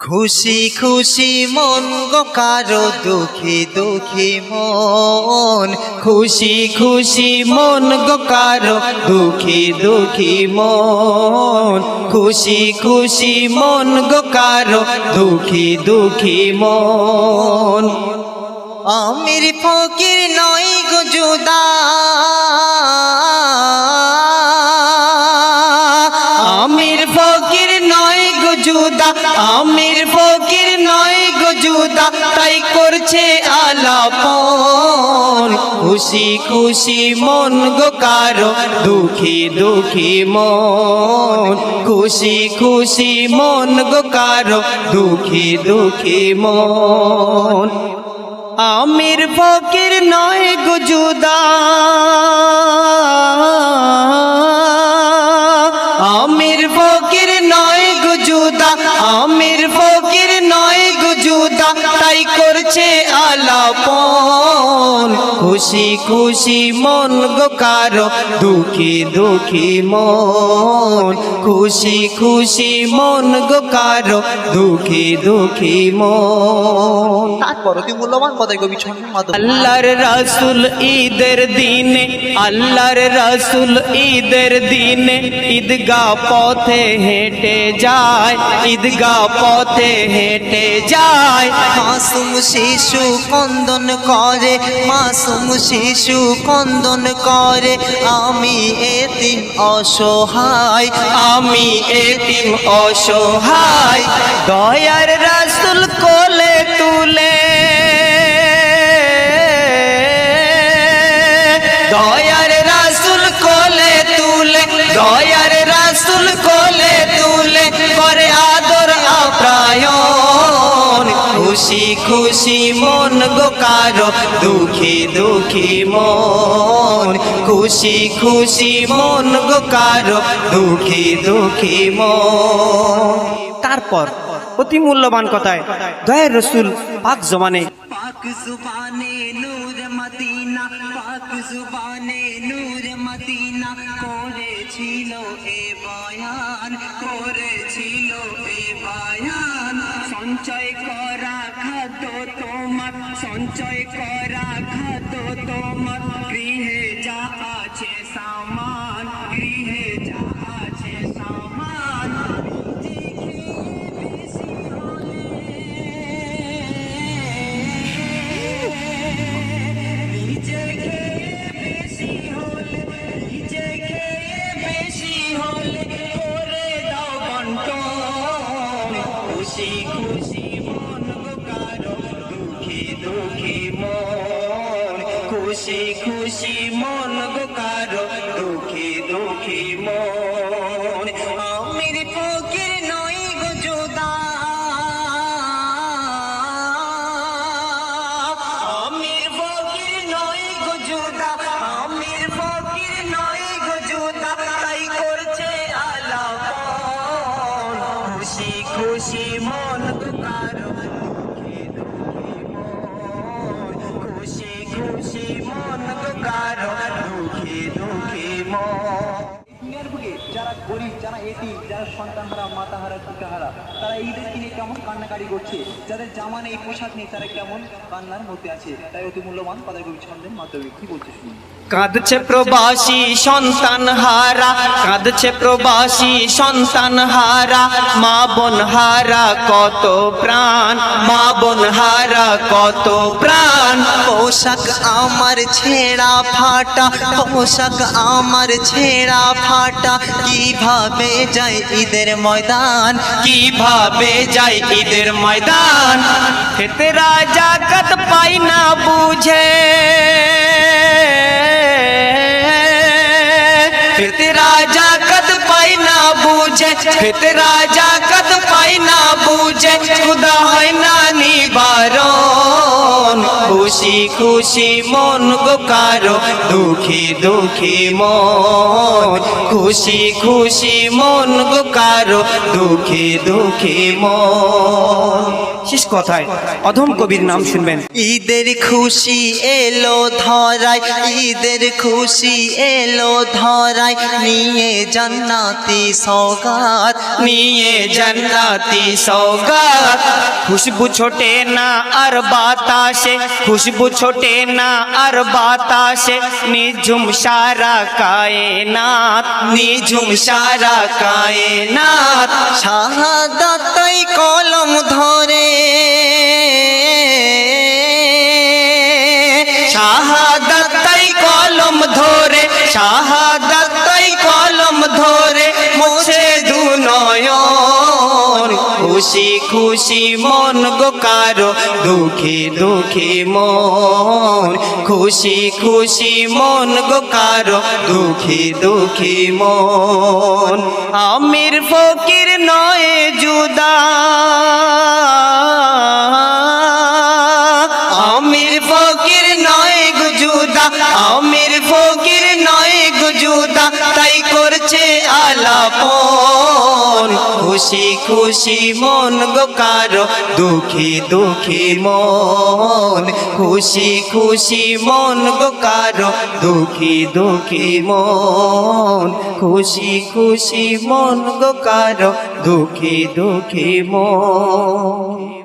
খুশি খুশি মন গো কারো দুঃখী দুঃখী মন, খুশি খুশি মন গো কারো দুঃখী দুঃখী মন, খুশি খুশি মন গো কারো দুঃখী দুঃখী মন। আমির ফকির নয় গো জুদা, আমির ফকির নয় গো জুদা, আমির ফকির নয় গো জুদা, তাই করছে আলাপন। খুশি খুশি মন গো কারো দুঃখী দুঃখী মন, খুশি খুশি মন গো কারো দুঃখী দুঃখী মন। আমির ফকির নয় গো জুদা, আমির ফকির নয় গো জুদা, আমির ফকির নয় গো জুদা, তাই করছে আলাপন। খুশি খুশি মন গো কারো দুঃখী দুঃখী মন, খুশি খুশি মন গো কারো দুঃখী দুঃখী মন। তারপর অতি মূল্যবান কথায় কবি ছন্দের মাধ্যমে আল্লাহর রাসূল ঈদের দিনে, আল্লাহর রাসূল ঈদের দিনে ঈদগাহ পথে হেঁটে যায়, ঈদগাহ পথে হেঁটে যায়। মাসুম শিশু কন্দন করে, মাসুম শিশু কন্দন করে, আমি এতিম অসহায়, আমি এতিম অসহায়। দয়ার রাসূল কোলে তুলে, দয়ার রাসূল কোলে তুলে, দয়ার রাসূল কোলে তুলে করে আদর আপ্যায়ন। খুশি খুশি মন গো কারো দুঃখী দুঃখী মন, খুশি খুশি মন গো কারো দুঃখী দুঃখী মন। তারপর অতি মূল্যবান কথায় দয়ার রাসূল পাক জমানে, পাক জুবানে নূর মদিনা, পাক জুবানে নূর মদিনা, করেছিল এ বয়ান, করেছিল এ বয়ান। সঞ্চয় করা খাদ্য তোমার, সঞ্চয় করা খাদ্য তোমার, গৃহে যা আছে সামান, গৃহে যা আছে সামান। নিজে খেয়ে বেশি হলে, নিজে খেয়ে বেশি হলে করে দাও বন্টন। খুশি খুশি মন গো কারো দুঃখী দুঃখী মন, খুশি খুশি মন গো কারো দুঃখী দুঃখী মন। আমির ফকির নয় গো জুদা, আমির ফকির নয় গো জুদা, আমির ফকির নয় গো জুদা, তাই করছে আলাপন। খুশি খুশি মন গো কারো দুঃখী দুঃখী মন, খুশি খুশি মন গো কারো দুঃখী দুঃখী মন। দুনিয়ার বুকে যারা গরিব, যারা এতিম, যারা সন্তানহারা, মাতাহারা, পিতাহারা, তারা ঈদের দিনে কেমন কান্নাকাটি করছে, যাদের জামা নেই, পোশাক নেই, তারা কেমন কান্নার মধ্যে আছে। তাই অতি মূল্যবান কথায় কবি ছন্দের মাধ্যমে কি বলছে শুনুন। কাঁদছে প্রবাসী সন্তান হারা, কাঁদছে প্রবাসী সন্তান হারা, মা বোন হারা কত প্রাণ, মা বোন হারা কত প্রাণ। পোশাক আমার ছেঁড়া ফাটা, পোশাক আমার ছেঁড়া ফাটা, কিভাবে যায় ঈদের ময়দান, কিভাবে যায় ঈদের ময়দান। ফিতরা জাকাত পাই না বুঝে, ফিতরা জাকাত পাই না বুঝে, ফিতরা জাকাত পাই না বুঝে, খুদা হয় না নিবারণ। খুশি খুশি মন গো কারো দুঃখী দুঃখী মন, খুশি খুশি মন গো কারো দুঃখী দুঃখী মন। শেষ কথায় অধম কবির নাম শুনবেন। ঈদের খুশি এলো ধরায়, ঈদের খুশি এলো ধরায়, নিয়ে জান্নাতি সওগাত, নিয়ে জান্নাতি সওগাত। খুশবু ছোটে না আর বাতাসে, খুশবু ছোটে না আর বাতাসে, নিঝুম সারা কায়নাত, নিঝুম সারা কায়নাত। শাহাদাতাই কলম ধরে, শাহাদাতাই কলম ধরে, শাহাদাতাই কলম ধরে, মুছে দু নয়ন। খুশি খুশি মন গো কারো, দুঃখী দুঃখী মন। খুশি খুশি মন গো কারো, দুঃখী দুঃখী মন। আমির ফকির নয় জুদা, আমির ফকির নয় গো জুদা, আমির ফকির নয় গো জুদা, তাই করছে আলাপন। খুশি খুশি মন গো কারো, দুঃখী দুঃখী মন। খুশি খুশি মন গো কারো, দুঃখী দুঃখী মন। খুশি খুশি মন গো কারো, দুঃখী দুঃখী মন।